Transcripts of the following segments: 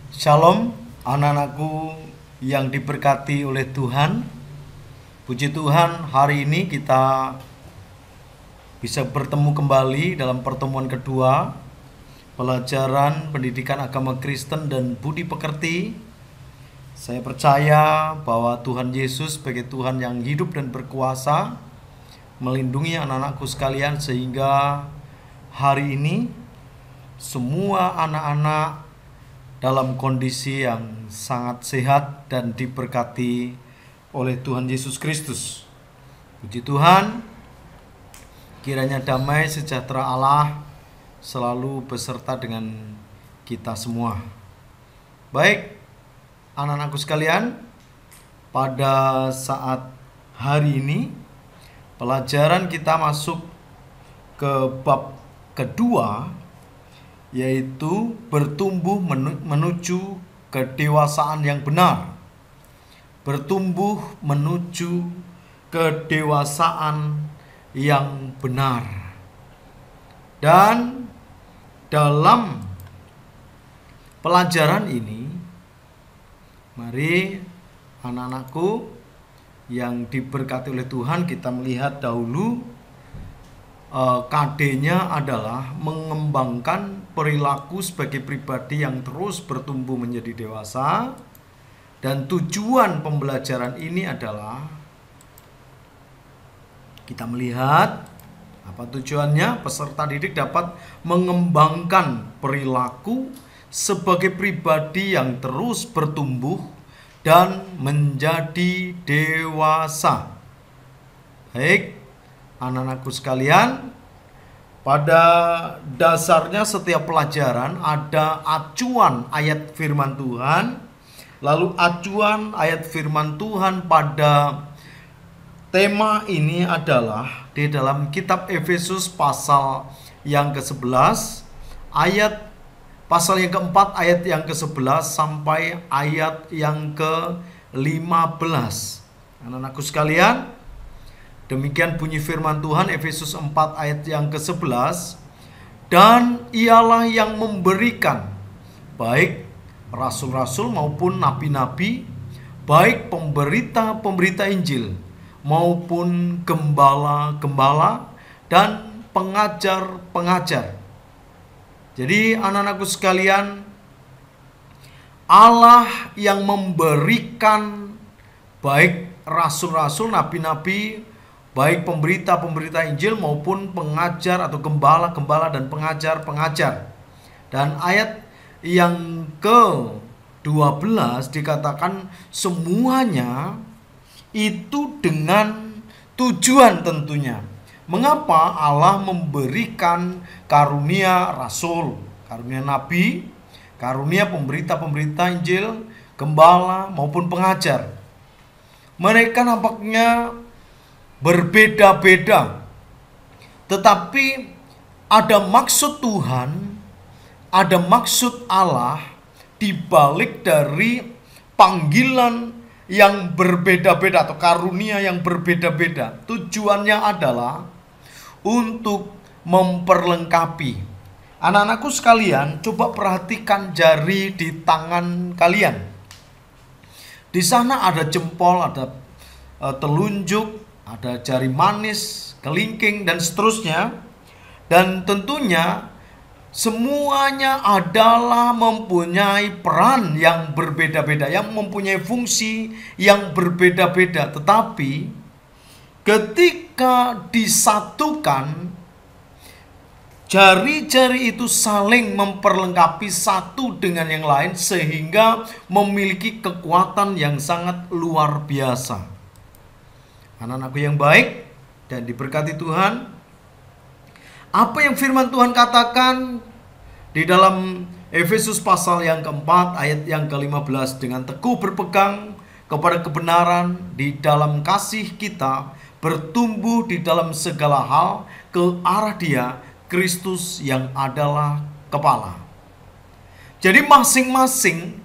Shalom anak-anakku yang diberkati oleh Tuhan. Puji Tuhan, hari ini kita bisa bertemu kembali dalam pertemuan kedua pelajaran pendidikan agama Kristen dan budi pekerti. Saya percaya bahwa Tuhan Yesus sebagai Tuhan yang hidup dan berkuasa melindungi anak-anakku sekalian, sehingga hari ini semua anak-anak dalam kondisi yang sangat sehat dan diberkati oleh Tuhan Yesus Kristus. Puji Tuhan, kiranya damai sejahtera Allah selalu beserta dengan kita semua. Baik, anak-anakku sekalian, pada saat hari ini pelajaran kita masuk ke bab kedua, yaitu bertumbuh menuju kedewasaan yang benar. Bertumbuh menuju kedewasaan yang benar. Dan dalam pelajaran ini, mari anak-anakku yang diberkati oleh Tuhan, kita melihat dahulu KD-nya adalah mengembangkan perilaku sebagai pribadi yang terus bertumbuh menjadi dewasa. Dan tujuan pembelajaran ini adalah kita melihat apa tujuannya. Peserta didik dapat mengembangkan perilaku sebagai pribadi yang terus bertumbuh dan menjadi dewasa. Baik, anak-anakku sekalian, pada dasarnya setiap pelajaran ada acuan ayat firman Tuhan. Lalu acuan ayat firman Tuhan pada tema ini adalah di dalam kitab Efesus pasal yang ke-11, pasal yang ke-4 ayat yang ke-11 sampai ayat yang ke-15. Anak-anakku sekalian, demikian bunyi firman Tuhan, Efesus 4 ayat yang ke-11. Dan ialah yang memberikan, baik rasul-rasul maupun nabi-nabi, baik pemberita-pemberita Injil maupun gembala-gembala dan pengajar-pengajar. Jadi anak-anakku sekalian, Allah yang memberikan baik rasul-rasul, nabi-nabi, baik pemberita-pemberita Injil maupun pengajar atau gembala-gembala dan pengajar-pengajar. Dan ayat yang ke-12 dikatakan semuanya itu dengan tujuan tentunya. Mengapa Allah memberikan karunia rasul, karunia nabi, karunia pemberita-pemberita Injil, gembala maupun pengajar? Mereka nampaknya berbeda-beda, tetapi ada maksud Tuhan, ada maksud Allah di balik dari panggilan yang berbeda-beda atau karunia yang berbeda-beda. Tujuannya adalah untuk memperlengkapi. Anak-anakku sekalian, coba perhatikan jari di tangan kalian. Di sana ada jempol, ada telunjuk, ada jari manis, kelingking, dan seterusnya. Dan tentunya semuanya adalah mempunyai peran yang berbeda-beda, yang mempunyai fungsi yang berbeda-beda. Tetapi ketika disatukan, jari-jari itu saling memperlengkapi satu dengan yang lain, sehingga memiliki kekuatan yang sangat luar biasa. Anak-anakku yang baik dan diberkati Tuhan, apa yang firman Tuhan katakan di dalam Efesus pasal yang ke-4 ayat yang ke-15, dengan teguh berpegang kepada kebenaran di dalam kasih kita, bertumbuh di dalam segala hal ke arah Dia, Kristus yang adalah kepala. Jadi masing-masing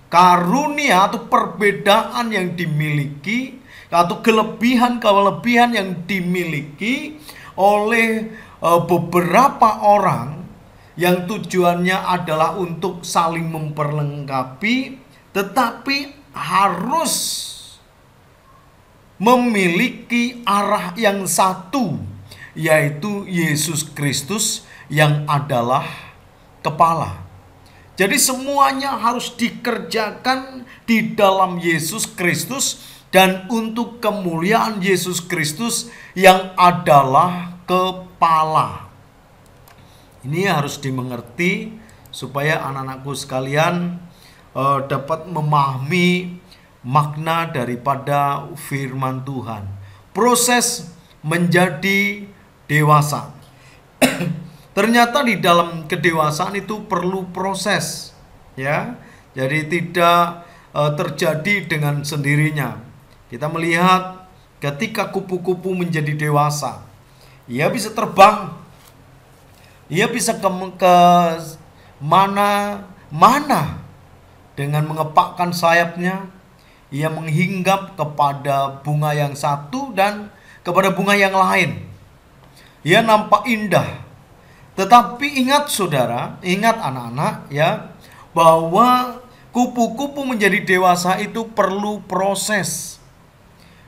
karunia atau perbedaan yang dimiliki atau kelebihan-kelebihan yang dimiliki oleh beberapa orang yang tujuannya adalah untuk saling memperlengkapi, tetapi harus memiliki arah yang satu, yaitu Yesus Kristus yang adalah kepala. Jadi semuanya harus dikerjakan di dalam Yesus Kristus dan untuk kemuliaan Yesus Kristus yang adalah kepala. Ini harus dimengerti supaya anak-anakku sekalian dapat memahami makna daripada firman Tuhan. Proses menjadi dewasa. Ternyata di dalam kedewasaan itu perlu proses, ya. Jadi tidak terjadi dengan sendirinya. Kita melihat ketika kupu-kupu menjadi dewasa, ia bisa terbang, ia bisa ke mana-mana dengan mengepakkan sayapnya. Ia menghinggap kepada bunga yang satu dan kepada bunga yang lain. Ia nampak indah. Tetapi ingat saudara, ingat anak-anak ya, bahwa kupu-kupu menjadi dewasa itu perlu proses.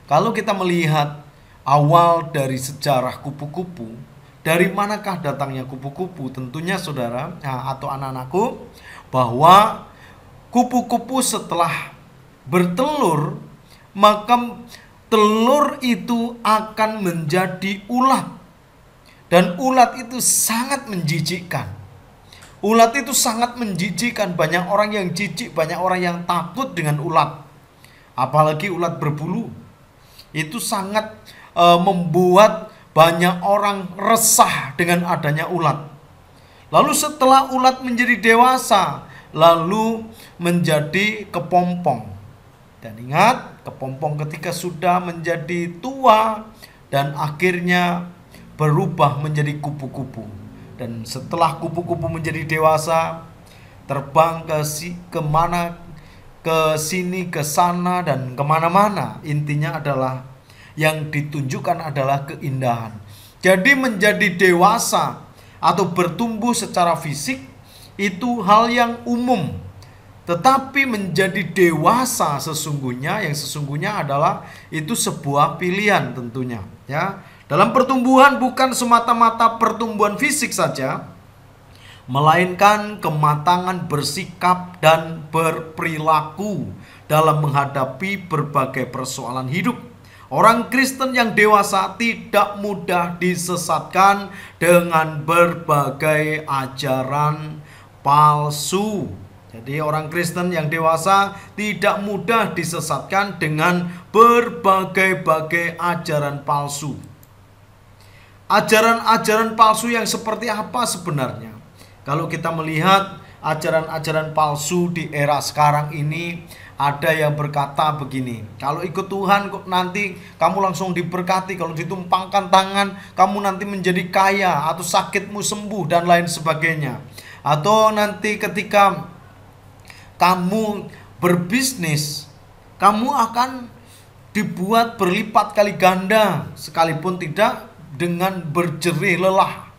Kalau kita melihat awal dari sejarah kupu-kupu, dari manakah datangnya kupu-kupu? Tentunya saudara atau anak-anakku, bahwa kupu-kupu setelah bertelur, maka telur itu akan menjadi ulat. Dan ulat itu sangat menjijikkan. Ulat itu sangat menjijikkan. Banyak orang yang jijik, banyak orang yang takut dengan ulat. Apalagi ulat berbulu. Itu sangat membuat banyak orang resah dengan adanya ulat. Lalu setelah ulat menjadi dewasa, lalu menjadi kepompong. Dan ingat, kepompong ketika sudah menjadi tua dan akhirnya berubah menjadi kupu-kupu. Dan setelah kupu-kupu menjadi dewasa, terbang ke sini, ke sana, dan kemana-mana. Intinya adalah yang ditunjukkan adalah keindahan. Jadi menjadi dewasa atau bertumbuh secara fisik itu hal yang umum. Tetapi menjadi dewasa yang sesungguhnya adalah itu sebuah pilihan tentunya, ya. Dalam pertumbuhan bukan semata-mata pertumbuhan fisik saja, melainkan kematangan bersikap dan berperilaku dalam menghadapi berbagai persoalan hidup. Orang Kristen yang dewasa tidak mudah disesatkan dengan berbagai ajaran palsu. Jadi orang Kristen yang dewasa tidak mudah disesatkan dengan berbagai-bagai ajaran palsu. Ajaran-ajaran palsu yang seperti apa sebenarnya? Kalau kita melihat ajaran-ajaran palsu di era sekarang ini, ada yang berkata begini, kalau ikut Tuhan nanti kamu langsung diberkati, kalau ditumpangkan tangan kamu nanti menjadi kaya, atau sakitmu sembuh dan lain sebagainya. Atau nanti ketika kamu berbisnis, kamu akan dibuat berlipat kali ganda, sekalipun tidak dengan berjerih lelah.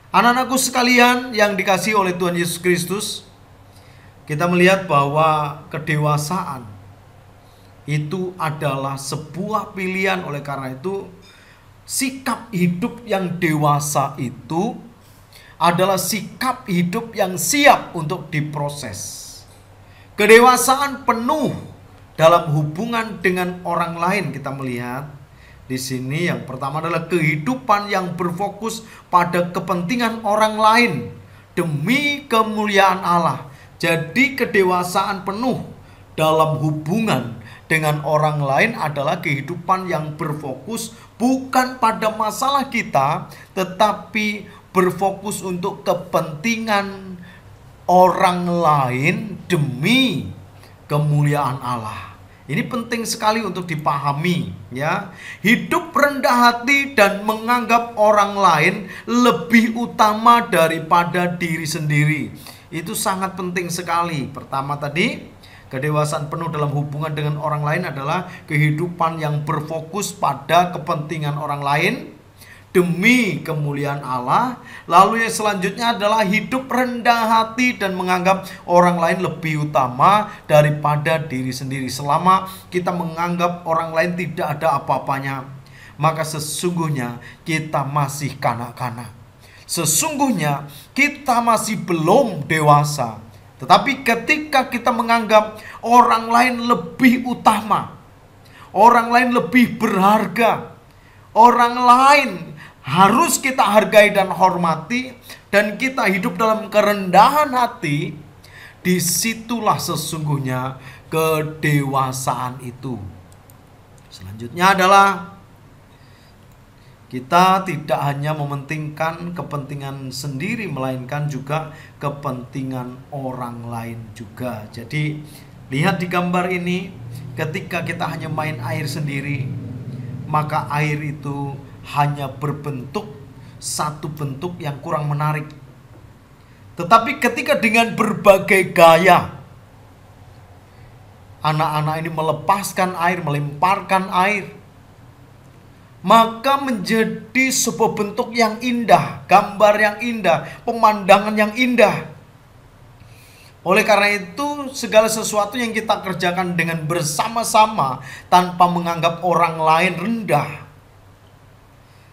Anak-anakku sekalian yang dikasihi oleh Tuhan Yesus Kristus, kita melihat bahwa kedewasaan itu adalah sebuah pilihan. Oleh karena itu, sikap hidup yang dewasa itu adalah sikap hidup yang siap untuk diproses. Kedewasaan penuh dalam hubungan dengan orang lain. Kita melihat di sini yang pertama adalah kehidupan yang berfokus pada kepentingan orang lain demi kemuliaan Allah. Jadi kedewasaan penuh dalam hubungan dengan orang lain adalah kehidupan yang berfokus bukan pada masalah kita, tetapi berfokus untuk kepentingan orang lain demi kemuliaan Allah. Ini penting sekali untuk dipahami, ya. Hidup rendah hati dan menganggap orang lain lebih utama daripada diri sendiri. Itu sangat penting sekali. Pertama tadi, kedewasaan penuh dalam hubungan dengan orang lain adalah kehidupan yang berfokus pada kepentingan orang lain demi kemuliaan Allah. Lalu yang selanjutnya adalah hidup rendah hati dan menganggap orang lain lebih utama daripada diri sendiri. Selama kita menganggap orang lain tidak ada apa-apanya, maka sesungguhnya kita masih kanak-kanak. Sesungguhnya kita masih belum dewasa. Tetapi ketika kita menganggap orang lain lebih utama, orang lain lebih berharga, orang lain harus kita hargai dan hormati, dan kita hidup dalam kerendahan hati, disitulah sesungguhnya kedewasaan itu. Selanjutnya adalah kita tidak hanya mementingkan kepentingan sendiri, melainkan juga kepentingan orang lain juga. Jadi lihat di gambar ini, ketika kita hanya main air sendiri, maka air itu hanya berbentuk satu bentuk yang kurang menarik. Tetapi ketika dengan berbagai gaya anak-anak ini melepaskan air, melemparkan air, maka menjadi sebuah bentuk yang indah, gambar yang indah, pemandangan yang indah. Oleh karena itu, segala sesuatu yang kita kerjakan dengan bersama-sama tanpa menganggap orang lain rendah,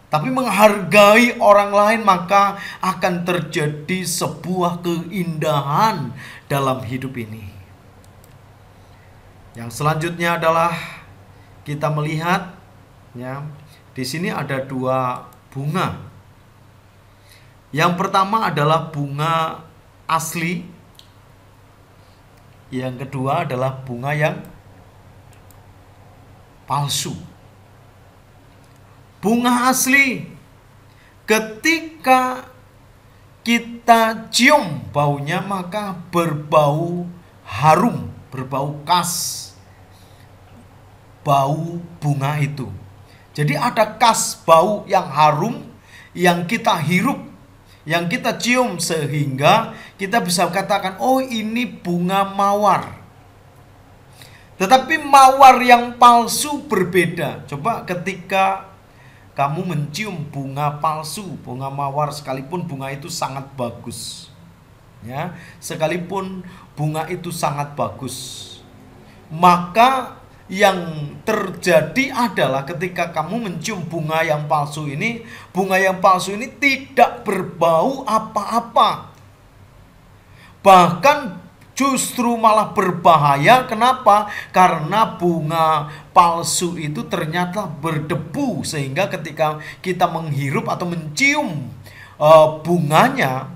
tapi menghargai orang lain, maka akan terjadi sebuah keindahan dalam hidup ini. Yang selanjutnya adalah kita melihat, ya, di sini ada dua bunga. Yang pertama adalah bunga asli. Yang kedua adalah bunga yang palsu. Bunga asli, ketika kita cium baunya, maka berbau harum, berbau khas bau bunga itu. Jadi ada khas bau yang harum yang kita hirup, yang kita cium, sehingga kita bisa katakan, oh ini bunga mawar. Tetapi mawar yang palsu berbeda. Coba ketika kamu mencium bunga palsu, bunga mawar, sekalipun bunga itu sangat bagus, ya, sekalipun bunga itu sangat bagus, maka yang terjadi adalah ketika kamu mencium bunga yang palsu ini, bunga yang palsu ini tidak berbau apa-apa. Bahkan justru malah berbahaya. Kenapa? Karena bunga palsu itu ternyata berdebu, sehingga ketika kita menghirup atau mencium bunganya,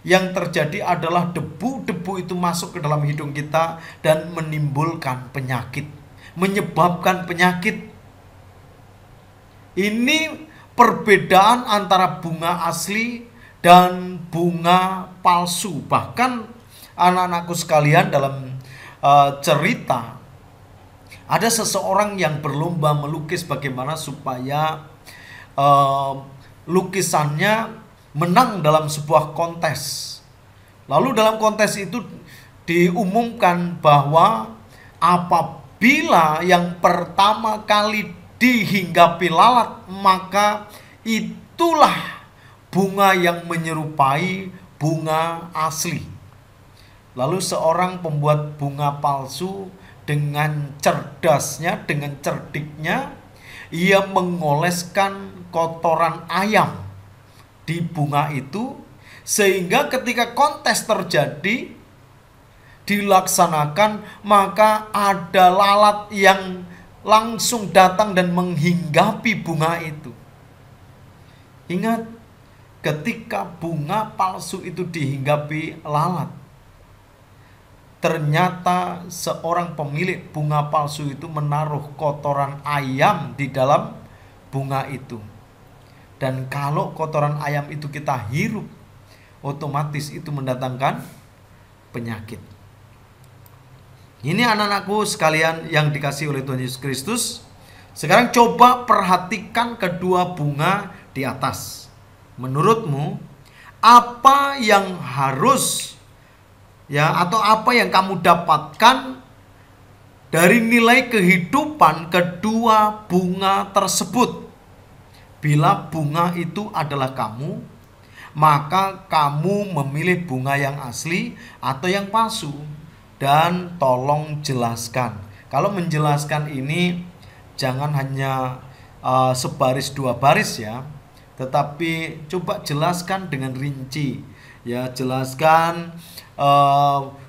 yang terjadi adalah debu-debu itu masuk ke dalam hidung kita dan menimbulkan penyakit, menyebabkan penyakit. Ini perbedaan antara bunga asli dan bunga palsu. Bahkan anak-anakku sekalian, dalam cerita ada seseorang yang berlomba melukis bagaimana supaya lukisannya menang dalam sebuah kontes. Lalu dalam kontes itu diumumkan bahwa apabila yang pertama kali dihinggapi lalat, maka itulah bunga yang menyerupai bunga asli. Lalu seorang pembuat bunga palsu dengan cerdasnya, dengan cerdiknya, ia mengoleskan kotoran ayam di bunga itu, sehingga ketika kontes terjadi, dilaksanakan, maka ada lalat yang langsung datang dan menghinggapi bunga itu. Ingat, ketika bunga palsu itu dihinggapi lalat, ternyata seorang pemilik bunga palsu itu menaruh kotoran ayam di dalam bunga itu. Dan kalau kotoran ayam itu kita hirup, otomatis itu mendatangkan penyakit. Ini anak-anakku sekalian yang dikasihi oleh Tuhan Yesus Kristus. Sekarang coba perhatikan kedua bunga di atas. Menurutmu, apa yang harus, ya, atau apa yang kamu dapatkan dari nilai kehidupan kedua bunga tersebut? Bila bunga itu adalah kamu, maka kamu memilih bunga yang asli atau yang palsu. Dan tolong jelaskan. Kalau menjelaskan ini jangan hanya sebaris dua baris ya, tetapi coba jelaskan dengan rinci. Ya, jelaskan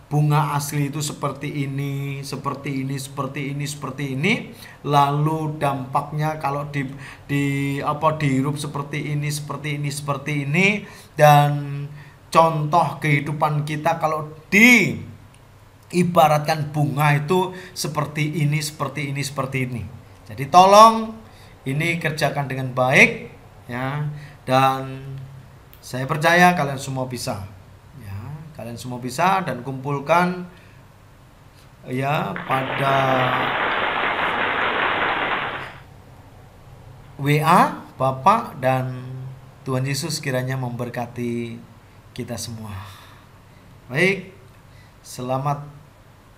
bunga asli itu seperti ini, seperti ini, seperti ini, seperti ini. Lalu dampaknya kalau dihirup seperti ini, seperti ini, seperti ini. Dan contoh kehidupan kita kalau diibaratkan bunga itu seperti ini, seperti ini, seperti ini. Jadi tolong ini kerjakan dengan baik ya, dan saya percaya kalian semua bisa. Kalian semua bisa, dan kumpulkan ya pada WA Bapak, dan Tuhan Yesus kiranya memberkati kita semua. Baik, selamat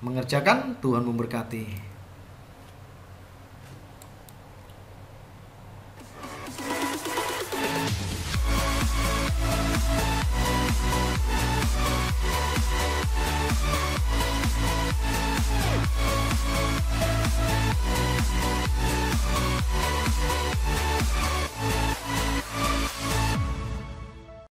mengerjakan, Tuhan memberkati.